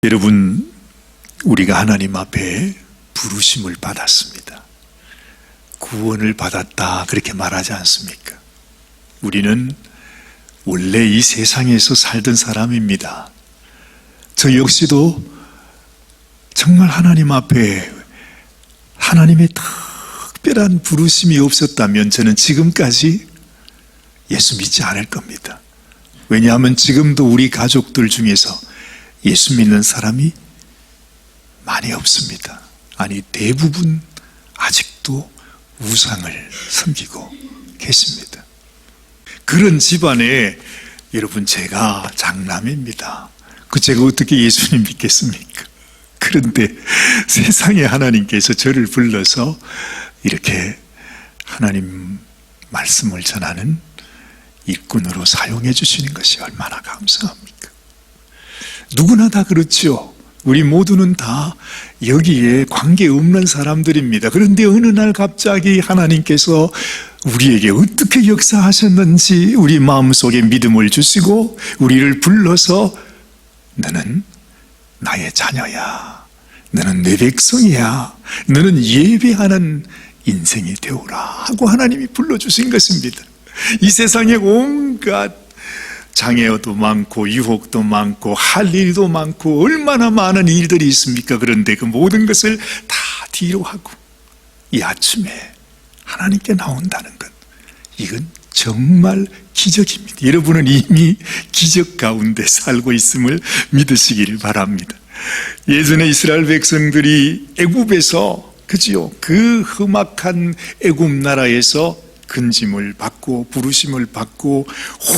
여러분, 우리가 하나님 앞에 부르심을 받았습니다. 구원을 받았다 그렇게 말하지 않습니까? 우리는 원래 이 세상에서 살던 사람입니다. 저 역시도 정말 하나님 앞에 하나님의 특별한 부르심이 없었다면 저는 지금까지 예수 믿지 않을 겁니다. 왜냐하면 지금도 우리 가족들 중에서 예수 믿는 사람이 많이 없습니다. 아니, 대부분 아직도 우상을 섬기고 계십니다. 그런 집안에 여러분, 제가 장남입니다. 제가 어떻게 예수님 믿겠습니까? 그런데 세상에 하나님께서 저를 불러서 이렇게 하나님 말씀을 전하는 일꾼으로 사용해 주시는 것이 얼마나 감사합니까? 누구나 다 그렇죠. 우리 모두는 다 여기에 관계없는 사람들입니다. 그런데 어느 날 갑자기 하나님께서 우리에게 어떻게 역사하셨는지 우리 마음속에 믿음을 주시고 우리를 불러서 너는 나의 자녀야, 너는 내 백성이야, 너는 예배하는 인생이 되오라 하고 하나님이 불러주신 것입니다. 이 세상에 온갖 장애도 많고 유혹도 많고 할 일도 많고 얼마나 많은 일들이 있습니까? 그런데 그 모든 것을 다 뒤로 하고 이 아침에 하나님께 나온다는 것, 이건 정말 기적입니다. 여러분은 이미 기적 가운데 살고 있음을 믿으시기를 바랍니다. 예전에 이스라엘 백성들이 애굽에서, 그지요? 그 험악한 애굽 나라에서 근짐을 받고 부르심을 받고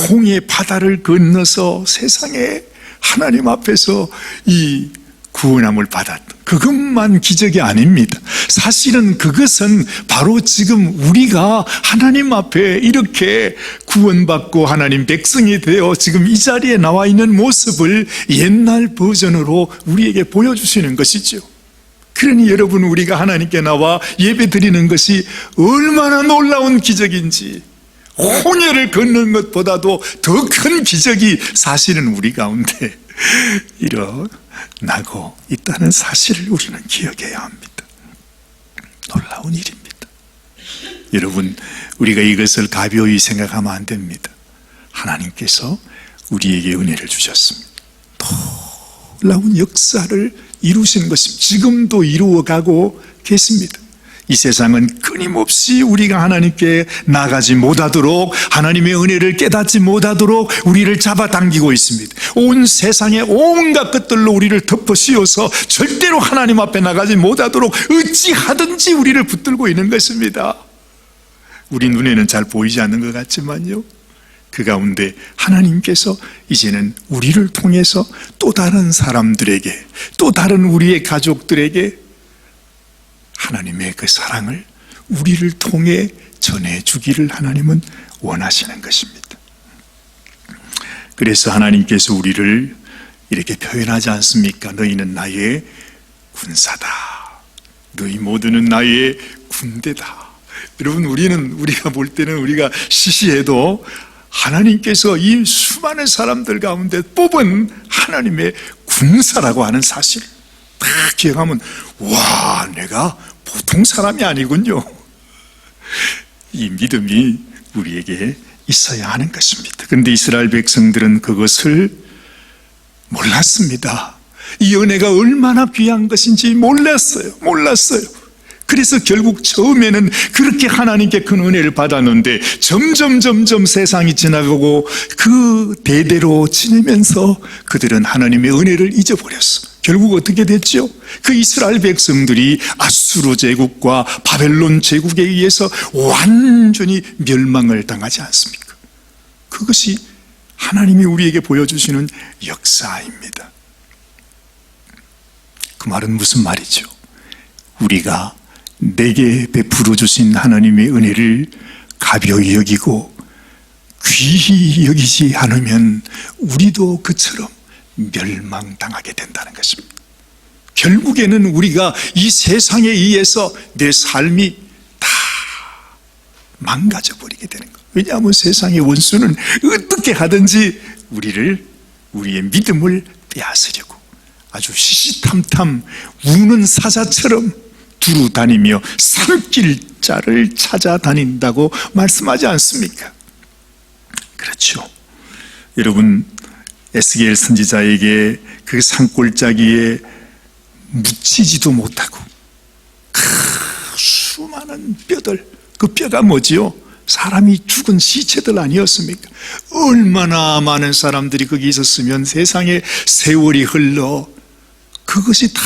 홍해 바다를 건너서 세상에 하나님 앞에서 이 구원함을 받았던 그것만 기적이 아닙니다. 사실은 그것은 바로 지금 우리가 하나님 앞에 이렇게 구원받고 하나님 백성이 되어 지금 이 자리에 나와 있는 모습을 옛날 버전으로 우리에게 보여주시는 것이죠. 그러니 여러분, 우리가 하나님께 나와 예배 드리는 것이 얼마나 놀라운 기적인지, 홍해를 걷는 것보다도 더 큰 기적이 사실은 우리 가운데 일어나고 있다는 사실을 우리는 기억해야 합니다. 놀라운 일입니다. 여러분, 우리가 이것을 가벼이 생각하면 안 됩니다. 하나님께서 우리에게 은혜를 주셨습니다. 놀라운 역사를 이루신 것입니다. 지금도 이루어가고 계십니다. 이 세상은 끊임없이 우리가 하나님께 나가지 못하도록, 하나님의 은혜를 깨닫지 못하도록 우리를 잡아당기고 있습니다. 온 세상에 온갖 것들로 우리를 덮어 씌워서 절대로 하나님 앞에 나가지 못하도록 어찌하든지 우리를 붙들고 있는 것입니다. 우리 눈에는 잘 보이지 않는 것 같지만요, 그 가운데 하나님께서 이제는 우리를 통해서 또 다른 사람들에게, 또 다른 우리의 가족들에게 하나님의 그 사랑을 우리를 통해 전해주기를 하나님은 원하시는 것입니다. 그래서 하나님께서 우리를 이렇게 표현하지 않습니까? 너희는 나의 군사다, 너희 모두는 나의 군대다. 여러분, 우리가 볼 때는 우리가 시시해도 하나님께서 이 수많은 사람들 가운데 뽑은 하나님의 군사라고 하는 사실 딱 기억하면, 와, 내가 보통 사람이 아니군요. 이 믿음이 우리에게 있어야 하는 것입니다. 그런데 이스라엘 백성들은 그것을 몰랐습니다. 이 은혜가 얼마나 귀한 것인지 몰랐어요. 그래서 결국 처음에는 그렇게 하나님께 큰 은혜를 받았는데 점점 세상이 지나가고 그 대대로 지내면서 그들은 하나님의 은혜를 잊어버렸어. 결국 어떻게 됐죠? 그 이스라엘 백성들이 아수르 제국과 바벨론 제국에 의해서 완전히 멸망을 당하지 않습니까? 그것이 하나님이 우리에게 보여주시는 역사입니다. 그 말은 무슨 말이죠? 우리가 내게 베풀어 주신 하나님의 은혜를 가벼이 여기고 귀히 여기지 않으면 우리도 그처럼 멸망당하게 된다는 것입니다. 결국에는 우리가 이 세상에 의해서 내 삶이 다 망가져 버리게 되는 거예요. 왜냐하면 세상의 원수는 어떻게 하든지 우리의 믿음을 빼앗으려고 아주 시시탐탐 우는 사자처럼 두루 다니며 산길자를 찾아다닌다고 말씀하지 않습니까? 그렇죠. 여러분, 에스겔 선지자에게 그 산골짜기에 묻히지도 못하고 수많은 뼈들, 그 뼈가 뭐지요? 사람이 죽은 시체들 아니었습니까? 얼마나 많은 사람들이 거기 있었으면 세상에 세월이 흘러 그것이 다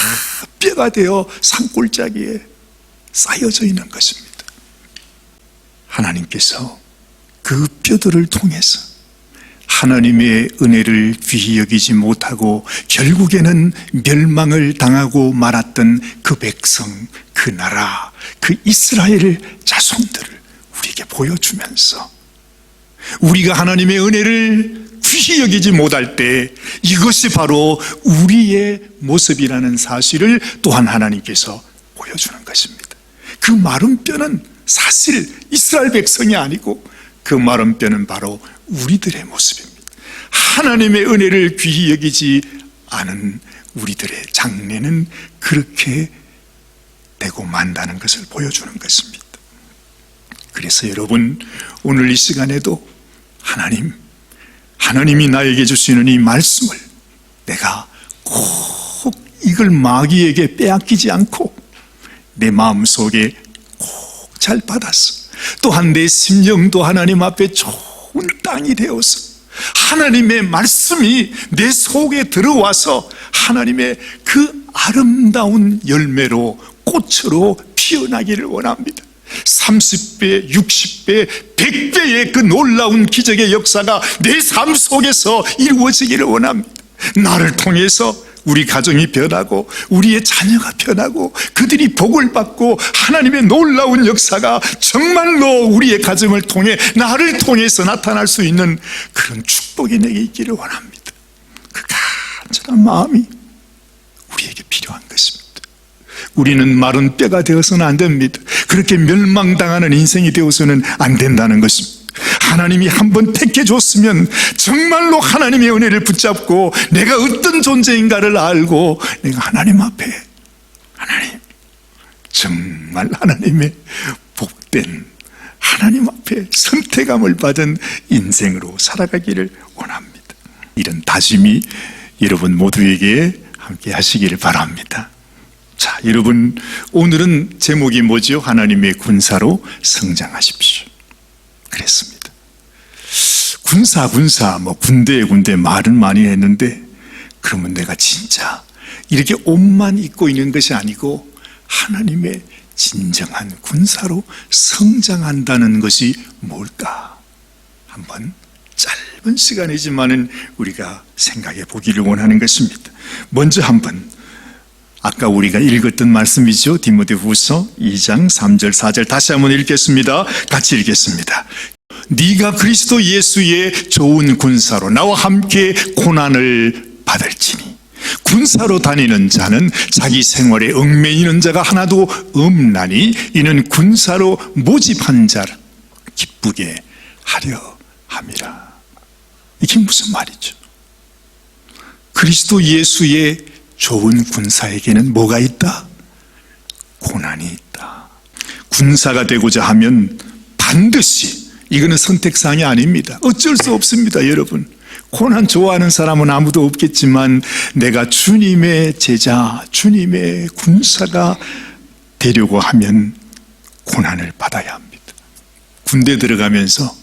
뼈가 되어 산골짜기에 쌓여져 있는 것입니다. 하나님께서 그 뼈들을 통해서 하나님의 은혜를 귀히 여기지 못하고 결국에는 멸망을 당하고 말았던 그 백성, 그 나라, 그 이스라엘 자손들을 우리에게 보여주면서 우리가 하나님의 은혜를 귀히 여기지 못할 때 이것이 바로 우리의 모습이라는 사실을 또한 하나님께서 보여주는 것입니다. 그 마른 뼈는 사실 이스라엘 백성이 아니고 그 마른 뼈는 바로 우리들의 모습입니다. 하나님의 은혜를 귀히 여기지 않은 우리들의 장래는 그렇게 되고 만다는 것을 보여주는 것입니다. 그래서 여러분, 오늘 이 시간에도 하나님이 나에게 주시는 이 말씀을 내가 꼭 이걸 마귀에게 빼앗기지 않고 내 마음속에 꼭 잘 받았어. 또한 내 심령도 하나님 앞에 좋은 땅이 되어서 하나님의 말씀이 내 속에 들어와서 하나님의 그 아름다운 열매로 꽃으로 피어나기를 원합니다. 30배, 60배, 100배의 그 놀라운 기적의 역사가 내 삶 속에서 이루어지기를 원합니다. 나를 통해서 우리 가정이 변하고 우리의 자녀가 변하고 그들이 복을 받고 하나님의 놀라운 역사가 정말로 우리의 가정을 통해 나를 통해서 나타날 수 있는 그런 축복이 내게 있기를 원합니다. 그 간절한 마음이 우리에게 필요한 것입니다. 우리는 마른 뼈가 되어서는 안 됩니다. 그렇게 멸망당하는 인생이 되어서는 안 된다는 것입니다. 하나님이 한번 택해 줬으면 정말로 하나님의 은혜를 붙잡고 내가 어떤 존재인가를 알고 내가 하나님 앞에 정말 하나님의 복된 하나님 앞에 선택함을 받은 인생으로 살아가기를 원합니다. 이런 다짐이 여러분 모두에게 함께 하시기를 바랍니다. 자, 여러분, 오늘은 제목이 뭐죠? 하나님의 군사로 성장하십시오. 그랬습니다. 군사, 군대 말은 많이 했는데 그러면 내가 진짜 이렇게 옷만 입고 있는 것이 아니고 하나님의 진정한 군사로 성장한다는 것이 뭘까? 한번 짧은 시간이지만은 우리가 생각해 보기를 원하는 것입니다. 먼저 한번 아까 우리가 읽었던 말씀이죠. 디모데후서 2장 3절 4절 다시 한번 읽겠습니다. 같이 읽겠습니다. 네가 그리스도 예수의 좋은 군사로 나와 함께 고난을 받을지니 군사로 다니는 자는 자기 생활에 얽매이는 자가 하나도 없나니 이는 군사로 모집한 자를 기쁘게 하려 함이라. 이게 무슨 말이죠? 그리스도 예수의 좋은 군사에게는 뭐가 있다? 고난이 있다. 군사가 되고자 하면 반드시, 이거는 선택사항이 아닙니다. 어쩔 수 없습니다, 여러분. 고난 좋아하는 사람은 아무도 없겠지만 내가 주님의 제자, 주님의 군사가 되려고 하면 고난을 받아야 합니다. 군대 들어가면서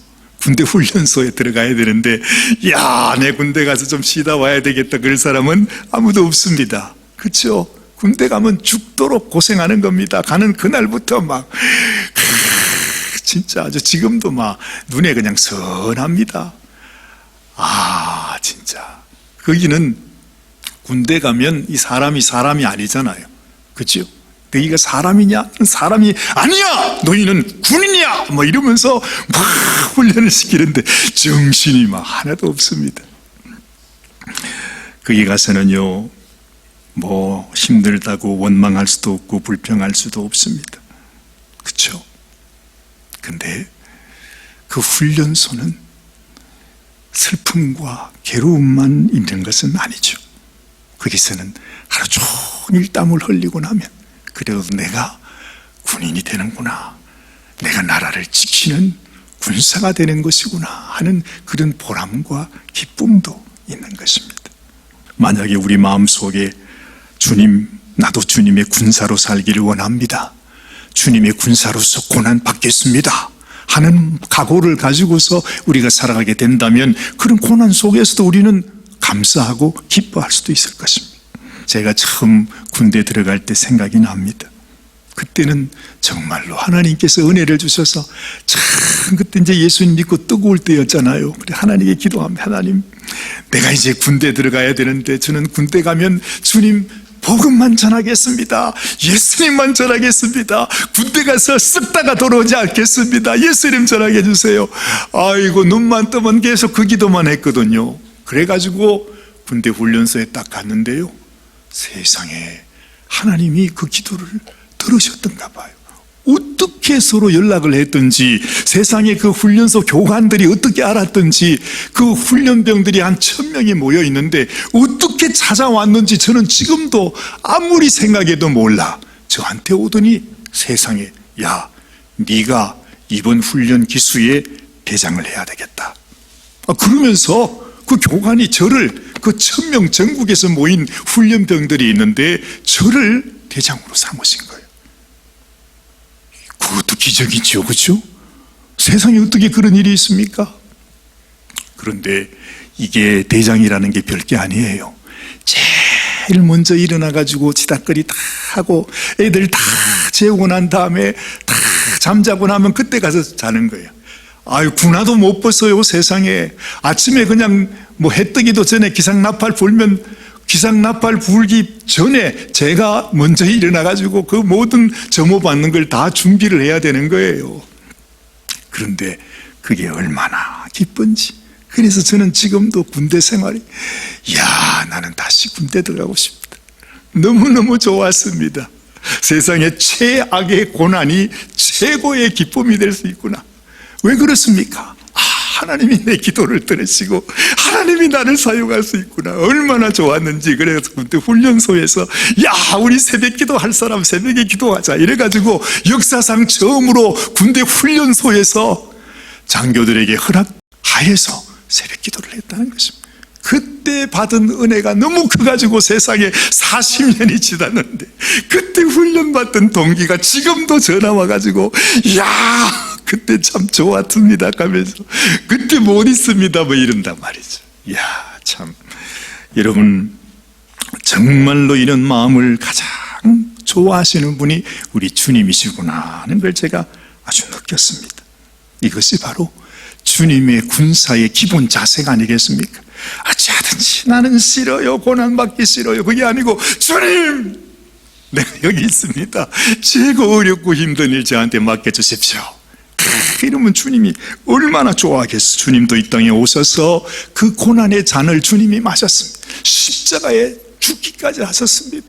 군대 훈련소에 들어가야 되는데 야, 내 군대 가서 좀 쉬다 와야 되겠다 그럴 사람은 아무도 없습니다. 그렇죠? 군대 가면 죽도록 고생하는 겁니다. 가는 그날부터 막 진짜 아주 지금도 막 눈에 그냥 선합니다. 아, 진짜 거기는 군대 가면 이 사람이 아니잖아요. 그렇죠? 너희가 사람이냐? 사람이 아니야! 너희는 군인이야! 뭐 이러면서 막 훈련을 시키는데 정신이 막 하나도 없습니다. 거기 가서는요, 뭐 힘들다고 원망할 수도 없고 불평할 수도 없습니다. 그렇죠? 근데 그 훈련소는 슬픔과 괴로움만 있는 것은 아니죠. 거기서는 하루 종일 땀을 흘리고 나면 그래도 내가 군인이 되는구나, 내가 나라를 지키는 군사가 되는 것이구나 하는 그런 보람과 기쁨도 있는 것입니다. 만약에 우리 마음속에 주님, 나도 주님의 군사로 살기를 원합니다, 주님의 군사로서 고난 받겠습니다 하는 각오를 가지고서 우리가 살아가게 된다면 그런 고난 속에서도 우리는 감사하고 기뻐할 수도 있을 것입니다. 제가 처음 군대 들어갈 때 생각이 납니다. 그때는 정말로 하나님께서 은혜를 주셔서 참 그때 이제 예수님 믿고 뜨거울 때였잖아요. 그래 하나님께 기도합니다. 하나님, 내가 이제 군대 들어가야 되는데 저는 군대 가면 주님 복음만 전하겠습니다, 예수님만 전하겠습니다, 군대 가서 썩다가 돌아오지 않겠습니다, 예수님 전하게 해주세요. 아이고, 눈만 뜨면 계속 그 기도만 했거든요. 그래가지고 군대 훈련소에 딱 갔는데요, 세상에 하나님이 그 기도를 들으셨던가 봐요. 어떻게 서로 연락을 했든지, 세상에 그 훈련소 교관들이 어떻게 알았든지, 그 훈련병들이 한 1000명이 모여 있는데 어떻게 찾아왔는지 저는 지금도 아무리 생각해도 몰라. 저한테 오더니 세상에, 야, 네가 이번 훈련 기수의 대장을 해야 되겠다. 그러면서 그 교관이 저를, 그 1000명 전국에서 모인 훈련병들이 있는데 저를 대장으로 삼으신 거예요. 그것도 기적이죠, 그렇죠? 세상에 어떻게 그런 일이 있습니까? 그런데 이게 대장이라는 게 별게 아니에요. 제일 먼저 일어나가지고 지닥거리 다 하고 애들 다 재우고 난 다음에 다 잠자고 나면 그때 가서 자는 거예요. 아유, 군화도 못 벗어요, 세상에. 아침에 그냥 뭐 해 뜨기도 전에 기상나팔 불면 기상나팔 불기 전에 제가 먼저 일어나가지고 그 모든 점호받는 걸 다 준비를 해야 되는 거예요. 그런데 그게 얼마나 기쁜지. 그래서 저는 지금도 군대 생활이, 이야, 나는 다시 군대 들어가고 싶다. 너무너무 좋았습니다. 세상에 최악의 고난이 최고의 기쁨이 될 수 있구나. 왜 그렇습니까? 하나님이 내 기도를 들으시고 하나님이 나를 사용할 수 있구나. 얼마나 좋았는지. 그래서 그때 훈련소에서, 야, 우리 새벽 기도 할 사람 새벽에 기도하자 이래가지고 역사상 처음으로 군대 훈련소에서 장교들에게 허락하여서 새벽 기도를 했다는 것입니다. 그때 받은 은혜가 너무 커가지고 세상에 40년이 지났는데 그때 훈련받던 동기가 지금도 전화 와가지고, 야, 그때 참 좋았습니다 하면서 그때 못 있습니다 뭐 이런단 말이죠. 이야, 참, 여러분, 정말로 이런 마음을 가장 좋아하시는 분이 우리 주님이시구나 하는 걸 제가 아주 느꼈습니다. 이것이 바로 주님의 군사의 기본 자세가 아니겠습니까? 어찌하든지 나는 싫어요, 고난받기 싫어요, 그게 아니고, 주님, 내가 여기 있습니다, 최고 어렵고 힘든 일 저한테 맡겨주십시오. 이러면 주님이 얼마나 좋아하겠어. 주님도 이 땅에 오셔서 그 고난의 잔을 주님이 마셨습니다. 십자가에 죽기까지 하셨습니다.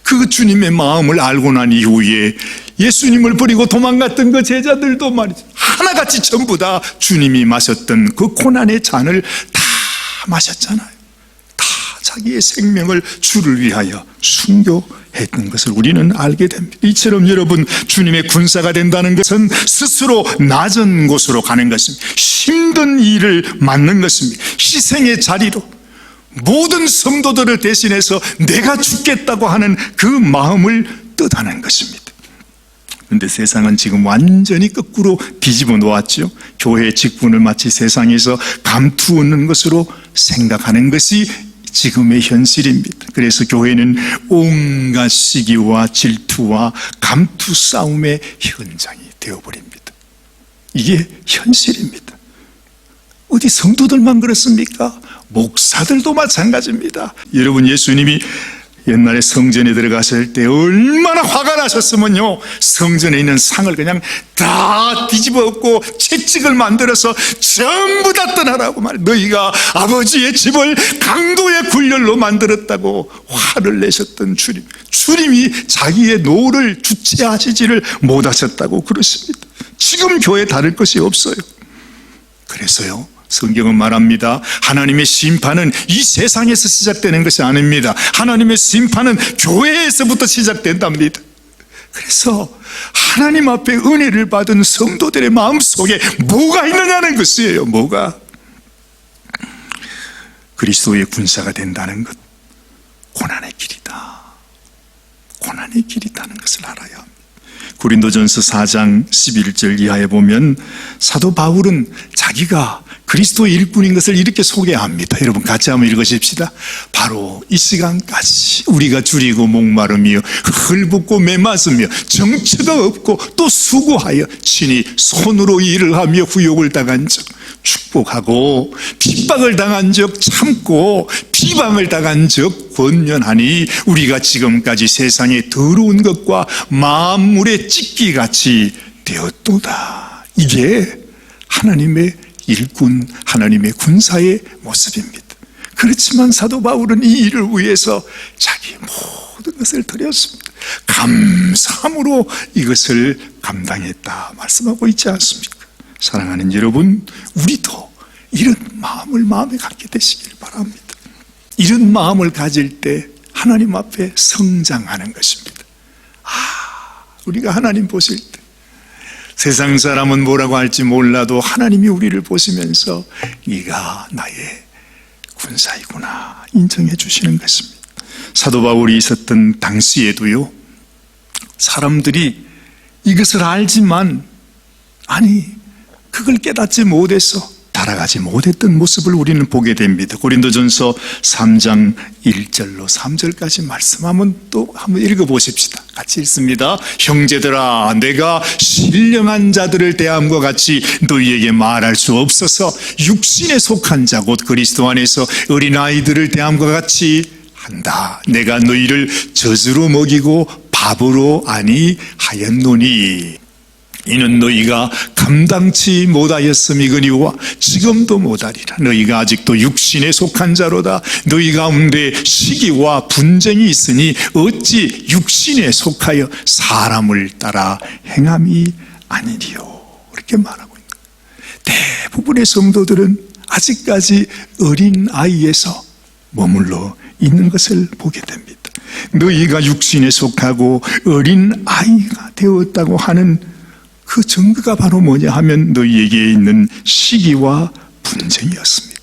그 주님의 마음을 알고 난 이후에 예수님을 버리고 도망갔던 그 제자들도 말이죠, 하나같이 전부 다 주님이 마셨던 그 고난의 잔을 다 마셨잖아요. 다 자기의 생명을 주를 위하여 순교했던 것을 우리는 알게 됩니다. 이처럼 여러분, 주님의 군사가 된다는 것은 스스로 낮은 곳으로 가는 것입니다. 힘든 일을 맡는 것입니다. 희생의 자리로 모든 성도들을 대신해서 내가 죽겠다고 하는 그 마음을 뜻하는 것입니다. 그런데 세상은 지금 완전히 거꾸로 뒤집어 놓았죠. 교회의 직분을 마치 세상에서 감투하는 것으로 생각하는 것이 지금의 현실입니다. 그래서 교회는 온갖 시기와 질투와 감투 싸움의 현장이 되어버립니다. 이게 현실입니다. 어디 성도들만 그렇습니까? 목사들도 마찬가지입니다. 여러분, 예수님이 옛날에 성전에 들어갔을 때 얼마나 화가 나셨으면요, 성전에 있는 상을 그냥 다 뒤집어 엎고 채찍을 만들어서 전부 다 떠나라고 말. 너희가 아버지의 집을 강도의 굴렬로 만들었다고 화를 내셨던 주님, 주님이 자기의 노를 주체하시지를 못하셨다고 그러십니다. 지금 교회 다를 것이 없어요. 그래서요, 성경은 말합니다. 하나님의 심판은 이 세상에서 시작되는 것이 아닙니다. 하나님의 심판은 교회에서부터 시작된답니다. 그래서 하나님 앞에 은혜를 받은 성도들의 마음속에 뭐가 있느냐는 것이에요. 뭐가? 그리스도의 군사가 된다는 것, 고난의 길이다. 고난의 길이다는 것을 알아야 합니다. 고린도전서 4장 11절 이하에 보면 사도 바울은 자기가 그리스도의 일꾼인 것을 이렇게 소개합니다. 여러분 같이 한번 읽으십시다. 바로 이 시간까지 우리가 줄이고 목마르며 헐벗고 메맞으며 정처가 없고 또 수고하여 친히 손으로 일을 하며 후욕을 당한 적, 축복하고 핍박을 당한 적 참고 비방을 당한 적 권면하니 우리가 지금까지 세상에 더러운 것과 만물의 찢기같이 되었도다. 이게 하나님의 일꾼, 하나님의 군사의 모습입니다. 그렇지만 사도 바울은 이 일을 위해서 자기 모든 것을 드렸습니다. 감사함으로 이것을 감당했다 말씀하고 있지 않습니까? 사랑하는 여러분, 우리도 이런 마음을 마음에 갖게 되시길 바랍니다. 이런 마음을 가질 때 하나님 앞에 성장하는 것입니다. 우리가 하나님 보실 때 세상 사람은 뭐라고 할지 몰라도 하나님이 우리를 보시면서 네가 나의 군사이구나 인정해 주시는 것입니다. 사도 바울이 있었던 당시에도요, 사람들이 이것을 알지만 그걸 깨닫지 못해서 따라가지 못했던 모습을 우리는 보게 됩니다. 고린도전서 3장 1절로 3절까지 말씀하면 또 한번 읽어보십시다. 같이 읽습니다. 형제들아, 내가 신령한 자들을 대함과 같이 너희에게 말할 수 없어서 육신에 속한 자 곧 그리스도 안에서 어린아이들을 대함과 같이 한다. 내가 너희를 젖으로 먹이고 밥으로 아니하였노니 이는 너희가 감당치 못하였음이거니와 지금도 못하리라. 너희가 아직도 육신에 속한 자로다. 너희 가운데 시기와 분쟁이 있으니 어찌 육신에 속하여 사람을 따라 행함이 아니리요. 이렇게 말하고 있는 거예요. 대부분의 성도들은 아직까지 어린 아이에서 머물러 있는 것을 보게 됩니다. 너희가 육신에 속하고 어린 아이가 되었다고 하는 그 증거가 바로 뭐냐 하면 너희에게 있는 시기와 분쟁이었습니다.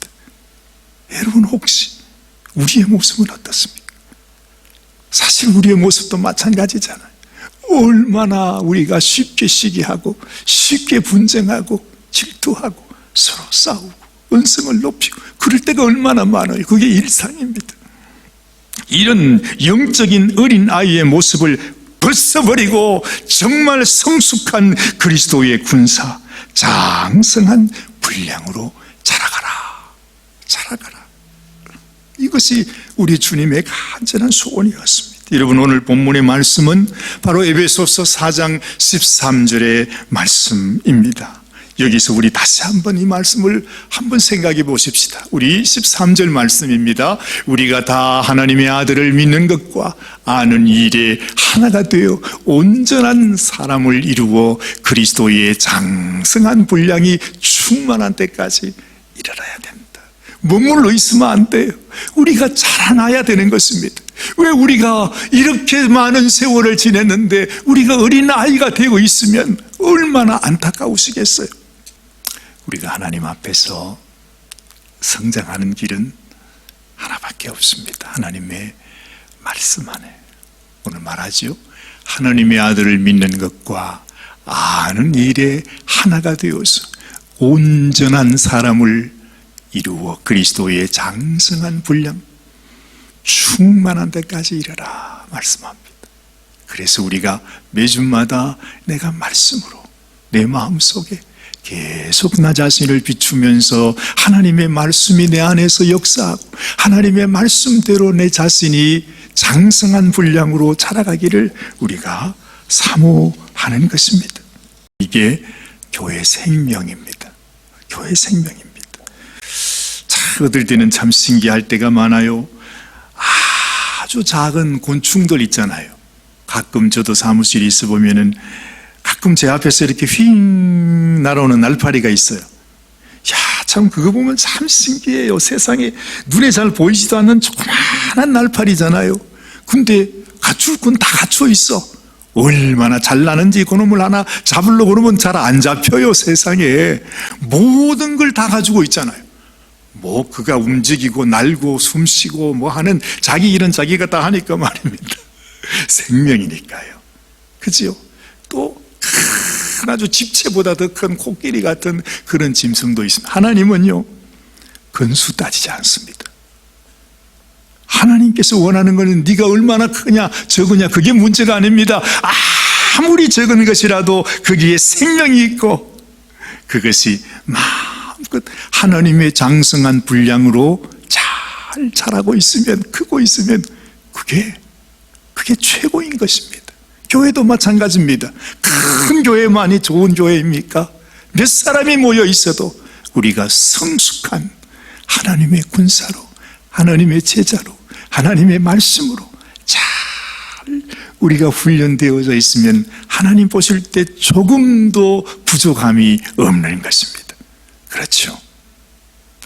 여러분, 혹시 우리의 모습은 어떻습니까? 사실 우리의 모습도 마찬가지잖아요. 얼마나 우리가 쉽게 시기하고 쉽게 분쟁하고 질투하고 서로 싸우고 언성을 높이고 그럴 때가 얼마나 많아요. 그게 일상입니다. 이런 영적인 어린아이의 모습을 벗어버리고 정말 성숙한 그리스도의 군사, 장성한 분량으로 자라가라. 이것이 우리 주님의 간절한 소원이었습니다. 여러분, 오늘 본문의 말씀은 바로 에베소서 4장 13절의 말씀입니다. 여기서 우리 다시 한번 이 말씀을 한번 생각해 보십시다. 우리 13절 말씀입니다. 우리가 다 하나님의 아들을 믿는 것과 아는 일에 하나가 되어 온전한 사람을 이루어 그리스도의 장성한 분량이 충만한 때까지 이르러야 됩니다. 머물러 있으면 안 돼요. 우리가 자라나야 되는 것입니다. 왜 우리가 이렇게 많은 세월을 지냈는데 우리가 어린아이가 되고 있으면 얼마나 안타까우시겠어요. 우리가 하나님 앞에서 성장하는 길은 하나밖에 없습니다. 하나님의 말씀 안에. 오늘 말하죠. 하나님의 아들을 믿는 것과 아는 일에 하나가 되어서 온전한 사람을 이루어 그리스도의 장성한 분량, 충만한 데까지 이르라 말씀합니다. 그래서 우리가 매주마다 내가 말씀으로 내 마음속에 계속 나 자신을 비추면서 하나님의 말씀이 내 안에서 역사하고 하나님의 말씀대로 내 자신이 장성한 분량으로 자라가기를 우리가 사모하는 것입니다. 이게 교회 생명입니다. 교회 생명입니다. 어떨 때는 참 신기할 때가 많아요. 아주 작은 곤충들 있잖아요. 가끔 저도 사무실에 있어 보면은 가끔 제 앞에서 이렇게 휙 날아오는 날파리가 있어요. 야, 참 그거 보면 참 신기해요. 세상에 눈에 잘 보이지도 않는 조그마한 날파리잖아요. 근데 갖출 건 다 갖춰 있어. 얼마나 잘 나는지 그놈을 하나 잡으려고 그러면 잘 안 잡혀요. 세상에 모든 걸 다 가지고 있잖아요. 뭐 그가 움직이고 날고 숨쉬고 뭐 하는 자기 일은 자기가 다 하니까 말입니다. 생명이니까요. 그죠? 또 아주 집채보다 더 큰 코끼리 같은 그런 짐승도 있습니다. 하나님은요 근수 따지지 않습니다. 하나님께서 원하는 것은 네가 얼마나 크냐 적으냐 그게 문제가 아닙니다. 아무리 적은 것이라도 거기에 생명이 있고 그것이 마음껏 하나님의 장성한 분량으로 잘 자라고 있으면 크고 있으면 그게 최고인 것입니다. 교회도 마찬가지입니다. 큰 교회만이 좋은 교회입니까? 몇 사람이 모여 있어도 우리가 성숙한 하나님의 군사로 하나님의 제자로 하나님의 말씀으로 잘 우리가 훈련되어져 있으면 하나님 보실 때 조금도 부족함이 없는 것입니다. 그렇죠?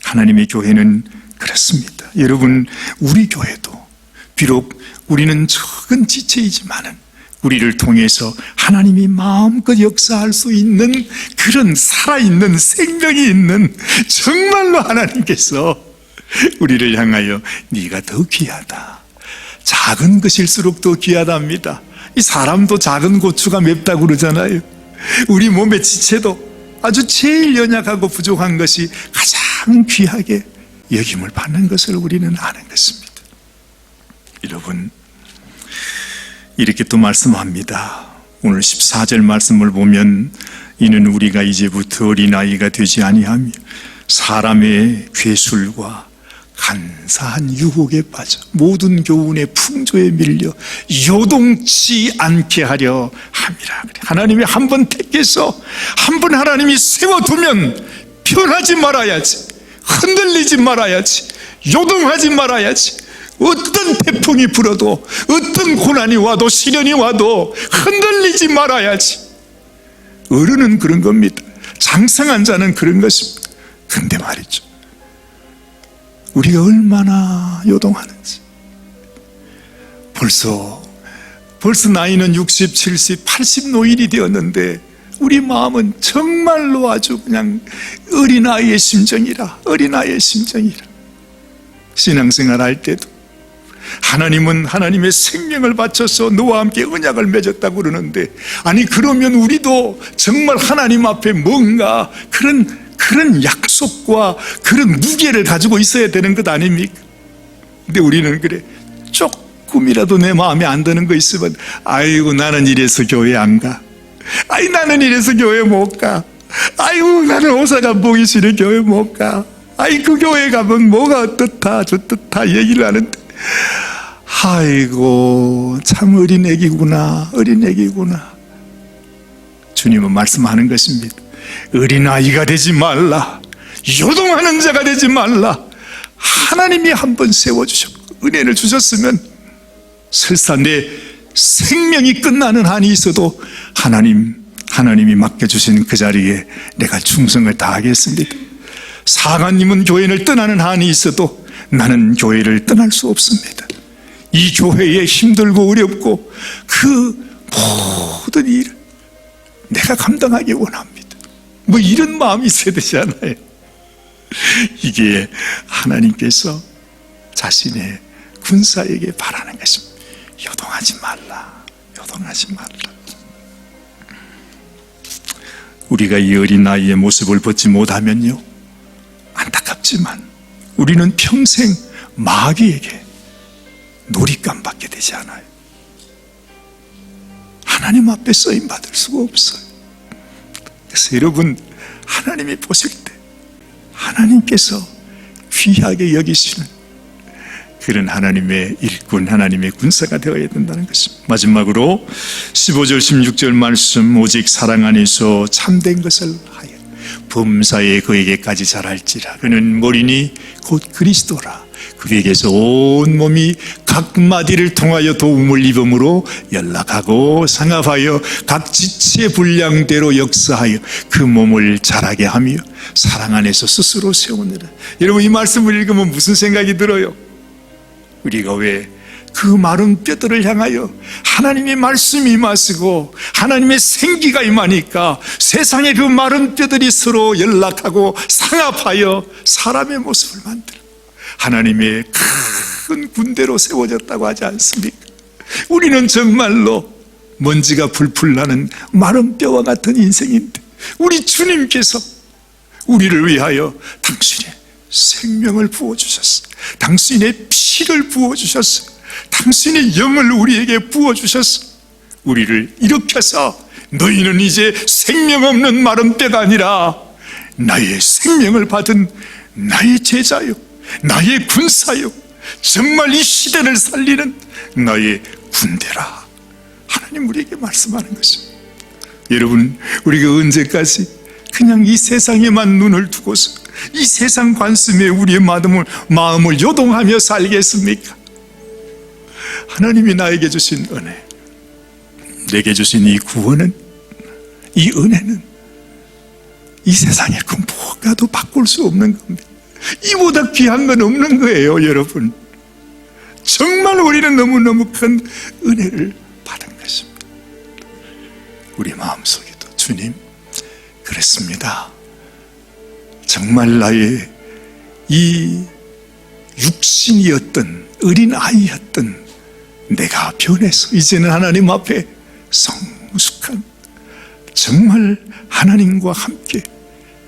하나님의 교회는 그렇습니다. 여러분 우리 교회도 비록 우리는 적은 지체이지만은 우리를 통해서 하나님이 마음껏 역사할 수 있는 그런 살아있는 생명이 있는 정말로 하나님께서 우리를 향하여 네가 더 귀하다. 작은 것일수록 더 귀하답니다. 이 사람도 작은 고추가 맵다고 그러잖아요. 우리 몸의 지체도 아주 제일 연약하고 부족한 것이 가장 귀하게 여김을 받는 것을 우리는 아는 것입니다. 여러분 이렇게 또 말씀합니다. 오늘 14절 말씀을 보면 이는 우리가 이제부터 어린아이가 되지 아니하며 사람의 괴술과 간사한 유혹에 빠져 모든 교훈의 풍조에 밀려 요동치 않게 하려 함이라. 하나님이 한 번 택해서 한 번 하나님이 세워두면 변하지 말아야지, 흔들리지 말아야지, 요동하지 말아야지. 어떤 태풍이 불어도 어떤 고난이 와도 시련이 와도 흔들리지 말아야지. 어른은 그런 겁니다. 장성한 자는 그런 것입니다. 근데 말이죠, 우리가 얼마나 요동하는지. 벌써 나이는 60, 70, 80 노인이 되었는데 우리 마음은 정말로 아주 그냥 어린아이의 심정이라. 신앙생활 할 때도 하나님은 하나님의 생명을 바쳐서 너와 함께 언약을 맺었다고 그러는데, 아니 그러면 우리도 정말 하나님 앞에 뭔가 그런 약속과 그런 무게를 가지고 있어야 되는 것 아닙니까? 근데 우리는 그래, 조금이라도 내 마음에 안 드는 거 있으면 아이고 나는 이래서 교회 안 가, 아이 나는 이래서 교회 못 가, 아이고 나는 오사간 보기 싫어 교회 못 가, 아이 그 교회 가면 뭐가 어떻다 저떻다 얘기를 하는데, 아이고 참 어린애기구나. 주님은 말씀하는 것입니다. 어린아이가 되지 말라, 요동하는 자가 되지 말라. 하나님이 한번 세워주셨고 은혜를 주셨으면 설사 내 생명이 끝나는 한이 있어도 하나님이 맡겨주신 그 자리에 내가 충성을 다하겠습니다. 사관님은 교회를 떠나는 한이 있어도 나는 교회를 떠날 수 없습니다. 이 교회에 힘들고 어렵고 그 모든 일을 내가 감당하기 원합니다. 뭐 이런 마음이 있어야 되지 않아요? 이게 하나님께서 자신의 군사에게 바라는 것입니다. 요동하지 말라. 우리가 이 어린 나이의 모습을 벗지 못하면요, 안타깝지만 우리는 평생 마귀에게 놀잇감 받게 되지 않아요. 하나님 앞에 쓰임 받을 수가 없어요. 그래서 여러분, 하나님이 보실 때 하나님께서 귀하게 여기시는 그런 하나님의 일꾼, 하나님의 군사가 되어야 된다는 것입니다. 마지막으로 15절 16절 말씀, 오직 사랑 안에서 참된 것을 하여 범사에 그에게까지 자랄지라. 그는 머리니 곧 그리스도라. 그에게서 온 몸이 각 마디를 통하여 도움을 입음으로 연락하고 상합하여 각 지체의 분량대로 역사하여 그 몸을 자라게 하며 사랑 안에서 스스로 세우느라. 여러분, 이 말씀을 읽으면 무슨 생각이 들어요? 우리가 왜 그 마른 뼈들을 향하여 하나님의 말씀이 임하시고 하나님의 생기가 임하니까 세상의 그 마른 뼈들이 서로 연락하고 상합하여 사람의 모습을 만들고 하나님의 큰 군대로 세워졌다고 하지 않습니까? 우리는 정말로 먼지가 풀풀 나는 마른 뼈와 같은 인생인데 우리 주님께서 우리를 위하여 당신의 생명을 부어주셨어요. 당신의 피를 부어주셨어요. 당신의 영을 우리에게 부어주셨어. 우리를 일으켜서 너희는 이제 생명 없는 마른 뼈가 아니라 나의 생명을 받은 나의 제자요, 나의 군사요, 정말 이 시대를 살리는 나의 군대라. 하나님 우리에게 말씀하는 것입니다. 여러분, 우리가 언제까지 그냥 이 세상에만 눈을 두고서 이 세상 관심에 우리의 마음을 요동하며 살겠습니까? 하나님이 나에게 주신 은혜, 내게 주신 이 구원은, 이 은혜는 이 세상에 그 무엇과도 바꿀 수 없는 겁니다. 이보다 귀한 건 없는 거예요, 여러분. 정말 우리는 너무너무 큰 은혜를 받은 것입니다. 우리 마음속에도 주님, 그랬습니다. 정말 나의 이 육신이었던 어린아이였던 내가 변해서 이제는 하나님 앞에 성숙한 정말 하나님과 함께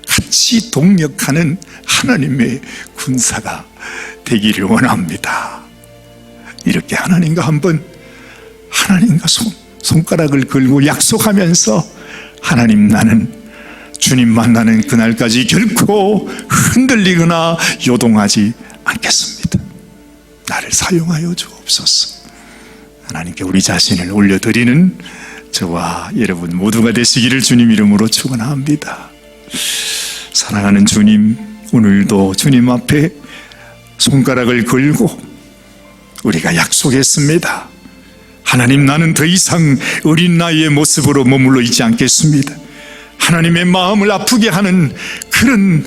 같이 동역하는 하나님의 군사가 되기를 원합니다. 이렇게 하나님과 한번 하나님과 손가락을 걸고 약속하면서 하나님, 나는 주님 만나는 그날까지 결코 흔들리거나 요동하지 않겠습니다. 나를 사용하여 주옵소서. 하나님께 우리 자신을 올려드리는 저와 여러분 모두가 되시기를 주님 이름으로 축원합니다. 사랑하는 주님, 오늘도 주님 앞에 손가락을 걸고 우리가 약속했습니다. 하나님, 나는 더 이상 어린 나이의 모습으로 머물러 있지 않겠습니다. 하나님의 마음을 아프게 하는 그런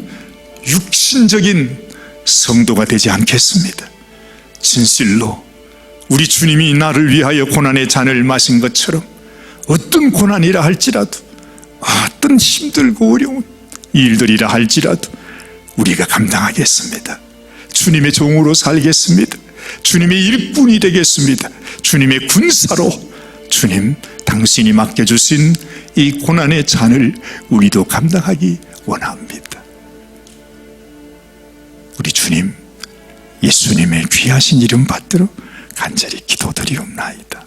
육신적인 성도가 되지 않겠습니다. 진실로 우리 주님이 나를 위하여 고난의 잔을 마신 것처럼 어떤 고난이라 할지라도, 어떤 힘들고 어려운 일들이라 할지라도 우리가 감당하겠습니다. 주님의 종으로 살겠습니다. 주님의 일꾼이 되겠습니다. 주님의 군사로 주님, 당신이 맡겨주신 이 고난의 잔을 우리도 감당하기 원합니다. 우리 주님, 예수님의 귀하신 이름 받들어 간절히 기도드리옵나이다.